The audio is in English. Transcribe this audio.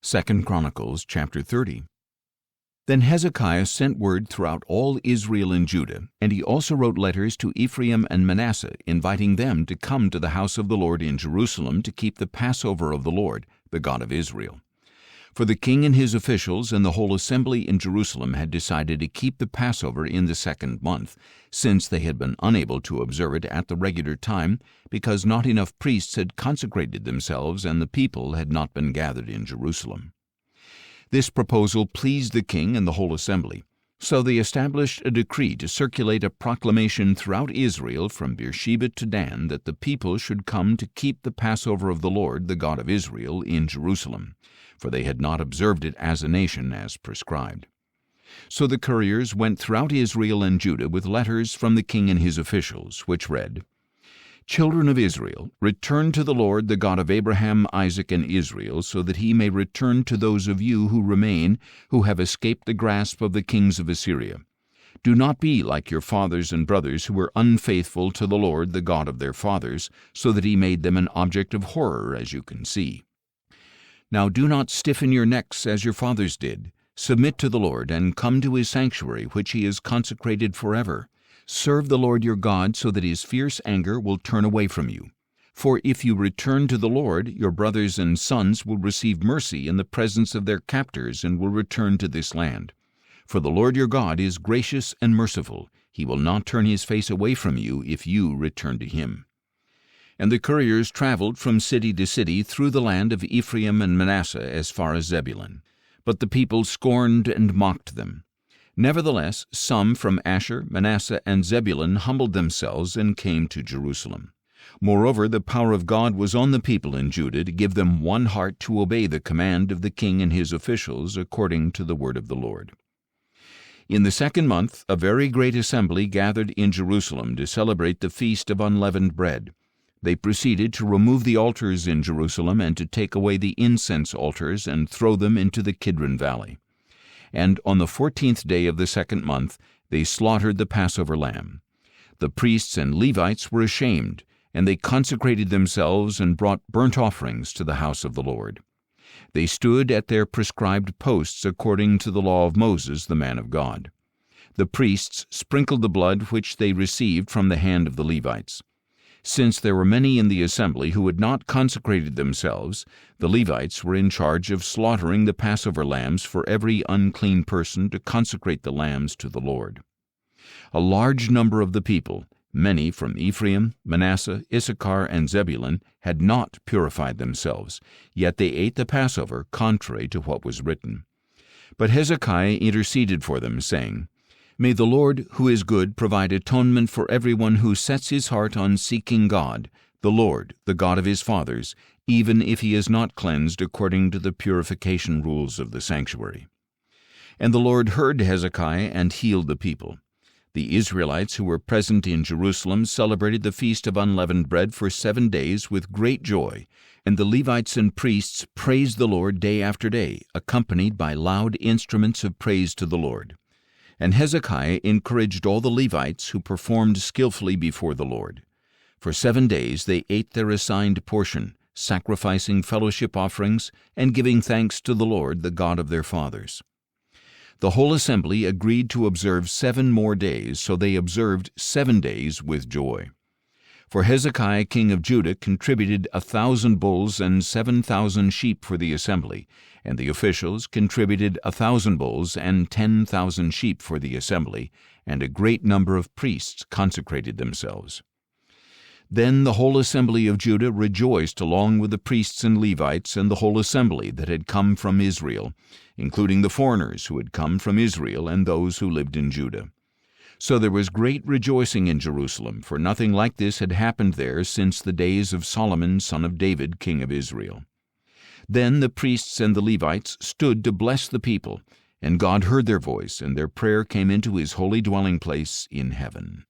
2 Chronicles chapter 30. Then Hezekiah sent word throughout all Israel and Judah, and he also wrote letters to Ephraim and Manasseh, inviting them to come to the house of the Lord in Jerusalem to keep the Passover of the Lord, the God of Israel. For the king and his officials and the whole assembly in Jerusalem had decided to keep the Passover in the 2nd month, since they had been unable to observe it at the regular time, because not enough priests had consecrated themselves and the people had not been gathered in Jerusalem. This proposal pleased the king and the whole assembly. So they established a decree to circulate a proclamation throughout Israel from Beersheba to Dan that the people should come to keep the Passover of the Lord, the God of Israel, in Jerusalem, for they had not observed it as a nation as prescribed. So the couriers went throughout Israel and Judah with letters from the king and his officials, which read, "Children of Israel, return to the Lord, the God of Abraham, Isaac, and Israel, so that he may return to those of you who remain, who have escaped the grasp of the kings of Assyria. Do not be like your fathers and brothers who were unfaithful to the Lord, the God of their fathers, so that he made them an object of horror, as you can see. Now do not stiffen your necks as your fathers did. Submit to the Lord, and come to his sanctuary, which he has consecrated forever. Serve the Lord your God, so that his fierce anger will turn away from you. For if you return to the Lord, your brothers and sons will receive mercy in the presence of their captors and will return to this land. For the Lord your God is gracious and merciful. He will not turn his face away from you if you return to him." And the couriers traveled from city to city through the land of Ephraim and Manasseh as far as Zebulun. But the people scorned and mocked them. Nevertheless, some from Asher, Manasseh, and Zebulun humbled themselves and came to Jerusalem. Moreover, the power of God was on the people in Judah to give them one heart to obey the command of the king and his officials according to the word of the Lord. In the 2nd month, a very great assembly gathered in Jerusalem to celebrate the Feast of Unleavened Bread. They proceeded to remove the altars in Jerusalem and to take away the incense altars and throw them into the Kidron Valley. And on the 14th day of the 2nd month, they slaughtered the Passover lamb. The priests and Levites were ashamed, and they consecrated themselves and brought burnt offerings to the house of the Lord. They stood at their prescribed posts according to the law of Moses, the man of God. The priests sprinkled the blood which they received from the hand of the Levites. Since there were many in the assembly who had not consecrated themselves, the Levites were in charge of slaughtering the Passover lambs for every unclean person to consecrate the lambs to the Lord. A large number of the people, many from Ephraim, Manasseh, Issachar, and Zebulun, had not purified themselves, yet they ate the Passover contrary to what was written. But Hezekiah interceded for them, saying, "May the Lord, who is good, provide atonement for everyone who sets his heart on seeking God, the Lord, the God of his fathers, even if he is not cleansed according to the purification rules of the sanctuary." And the Lord heard Hezekiah and healed the people. The Israelites who were present in Jerusalem celebrated the Feast of Unleavened Bread for 7 days with great joy, and the Levites and priests praised the Lord day after day, accompanied by loud instruments of praise to the Lord. And Hezekiah encouraged all the Levites who performed skillfully before the Lord. For 7 days they ate their assigned portion, sacrificing fellowship offerings and giving thanks to the Lord, the God of their fathers. The whole assembly agreed to observe 7 more days, so they observed 7 days with joy. For Hezekiah king of Judah contributed 1,000 bulls and 7,000 sheep for the assembly, and the officials contributed 1,000 bulls and 10,000 sheep for the assembly, and a great number of priests consecrated themselves. Then the whole assembly of Judah rejoiced along with the priests and Levites and the whole assembly that had come from Israel, including the foreigners who had come from Israel and those who lived in Judah. So there was great rejoicing in Jerusalem, for nothing like this had happened there since the days of Solomon son of David, king of Israel. Then the priests and the Levites stood to bless the people, and God heard their voice, and their prayer came into his holy dwelling place in heaven.